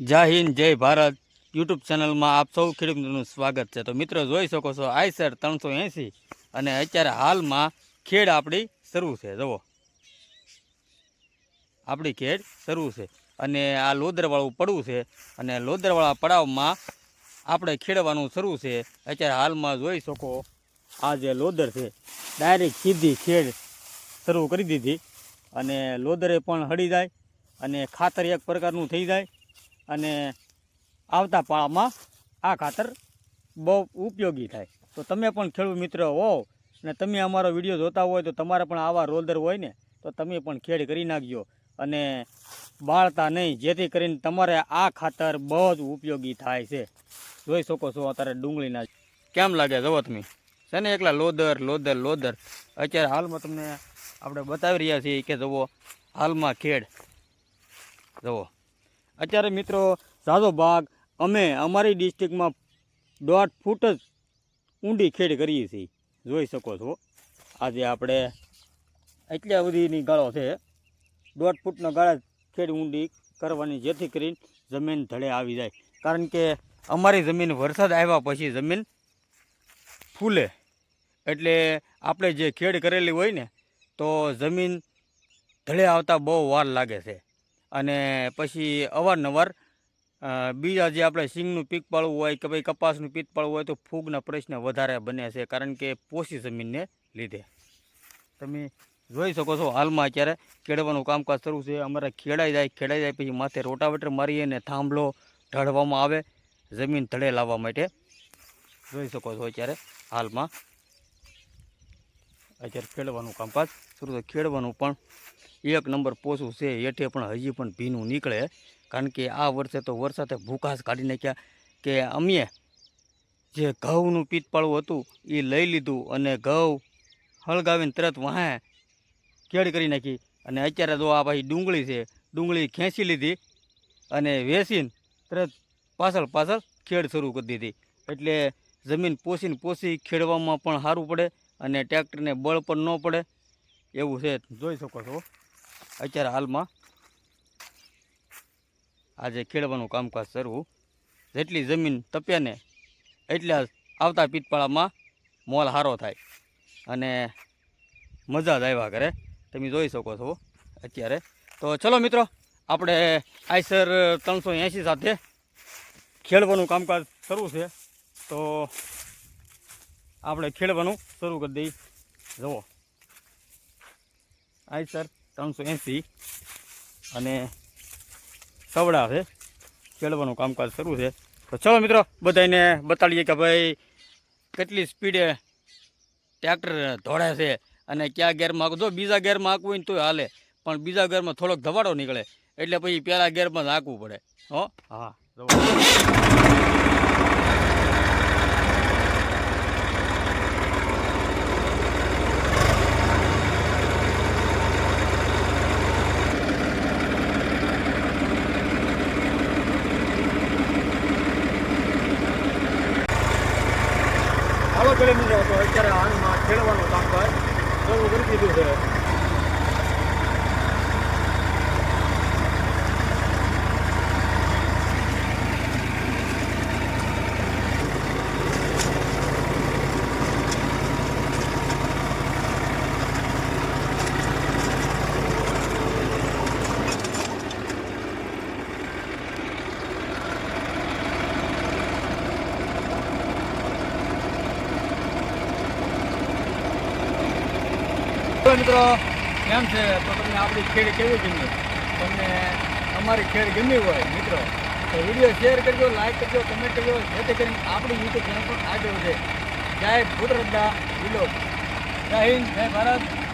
જય હિન્દ જય ભારત યુટ્યુબ ચેનલમાં આપ સૌ ખેડૂત મિત્રોનું સ્વાગત છે। તો મિત્રો જોઈ શકો છો આઈસર 380 અને અત્યારે હાલમાં ખેડ આપણી શરૂ છે। જુઓ આપણી ખેડ શરૂ છે અને આ લોદરવાળું પડવું છે અને લોદરવાળા પડાવમાં આપણે ખેડવાનું શરૂ છે। અત્યારે હાલમાં જોઈ શકો આ જે લોદર છે ડાયરેક્ટ સીધી ખેડ શરૂ કરી દીધી અને લોદરે પણ હળી જાય અને ખાતર એક પ્રકારનું થઈ જાય અને આવતા પાળામાં આ ખાતર બહુ ઉપયોગી થાય। તો તમે પણ ખેડૂત મિત્ર હો અને તમે અમારો વિડીયો જોતા હોય તો તમારે પણ આવા રોલદર હોય ને તો તમે પણ ખેડ કરી નાખજો અને બાળતા નહીં, જેથી કરીને તમારે આ ખાતર બહુ જ ઉપયોગી થાય છે। જોઈ શકો છો અત્યારે ડુંગળીના કેમ લાગે જુઓ તમે છે ને એકલા લોદર લોદર લોદર। અત્યારે હાલમાં તમને આપણે બતાવી રહ્યા છીએ કે જુઓ હાલમાં ખેડ જુઓ। અત્યારે મિત્રો ઝાઝો ભાગ અમે અમારી ડિસ્ટ્રિક્ટમાં 1.5 ફૂટ જ ઊંડી ખેડ કરીએ છીએ। જોઈ શકો છો આજે આપણે એટલા સુધીની ગાળો છે, 1.5 ફૂટનો ગાળા ખેડ ઊંડી કરવાની, જેથી કરીને જમીન ધડે આવી જાય। કારણ કે અમારી જમીન વરસાદ આવ્યા પછી જમીન ફૂલે, એટલે આપણે જે ખેડ કરેલી હોય ને તો જમીન ધડે આવતા બહુ વાર લાગે છે અને પછી અવારનવાર બીજા જે આપણે સિંગનું પીક પાળવું હોય કે ભાઈ કપાસનું પીક પાળવું હોય તો ફૂગના પ્રશ્ન વધારે બને છે, કારણ કે પોષી જમીનને લીધે। તમે જોઈ શકો છો હાલમાં અત્યારે ખેડવાનું કામકાજ શરૂ છે। અમારે ખેડાઈ જાય પછી માથે રોટાવેટર મારીએ અને થાંભલો ઢળવામાં આવે જમીન ધડે લાવવા માટે। જોઈ શકો છો અત્યારે હાલમાં અત્યારે ખેડવાનું કામકાજ શરૂ છે। ખેડવાનું પણ 1 નંબર પોસું છે, હેઠે પણ હજી પણ ભીનું નીકળે, કારણ કે આ વર્ષે તો વરસાદે ભૂકાશ કાઢી નાખ્યા કે અમે જે ઘઉંનું પીતપાળું હતું એ લઈ લીધું અને ઘઉં હળગાવીને તરત વાહે ખેડ કરી નાખી અને અત્યારે જો આ ભાઈ ડુંગળી છે, ડુંગળી ખેંચી લીધી અને વેચીને તરત પાછળ ખેડ શરૂ કરી દીધી। એટલે જમીન પોસી ખેડવામાં પણ સારું પડે અને ટ્રેક્ટરને બળ પણ ન પડે એવું છે। જોઈ શકો છો અત્યારે હાલમાં આજે ખેડવાનું કામકાજ શરૂ, જેટલી જમીન તપ્યા ને એટલા આવતા પીતપાળામાં મોલ સારો થાય અને મજા જ આવ્યા કરે। તમે જોઈ શકો છો અત્યારે। તો ચલો મિત્રો આપણે આઈસર 380 સાથે ખેડવાનું કામકાજ શરૂ છે, તો આપણે ખેડવાનું શરૂ કરી દઈએ। જુઓ આઈસર 380 અને સવડા છે, ખેડવાનું કામકાજ શરૂ છે। તો ચલો મિત્રો બધાને બતાડીએ કે ભાઈ કેટલી સ્પીડે ટ્રેક્ટર દોડે છે અને કયા ગેરમાં જો બીજા ગેરમાં હાંકવું હોય ને તોય હાલે, પણ બીજા ગેરમાં થોડોક ધવાડો નીકળે એટલે પછી પહેલા ગેરમાં જ હાંકવું પડે। હો હા હાલો ખેડૂત મિત્રો, તો અત્યારે હાલમાં ખેડવાનું કામકાજ શરૂ કરી દીધું છે। મિત્રો કેમ છે, તો તમને આપણી ખેડ કેવી ગમી, તમને અમારી ખેડ ગમી હોય મિત્રો તો વિડીયો શેર કરજો, લાઈક કરજો, કમેન્ટ કરજો, જેથી કરીને આપણી યુટ્યુબ ચેનલ પણ આગળ વધે। જય ભૂતરદ્દા વિલોક, જય હિન્દ જય ભારત।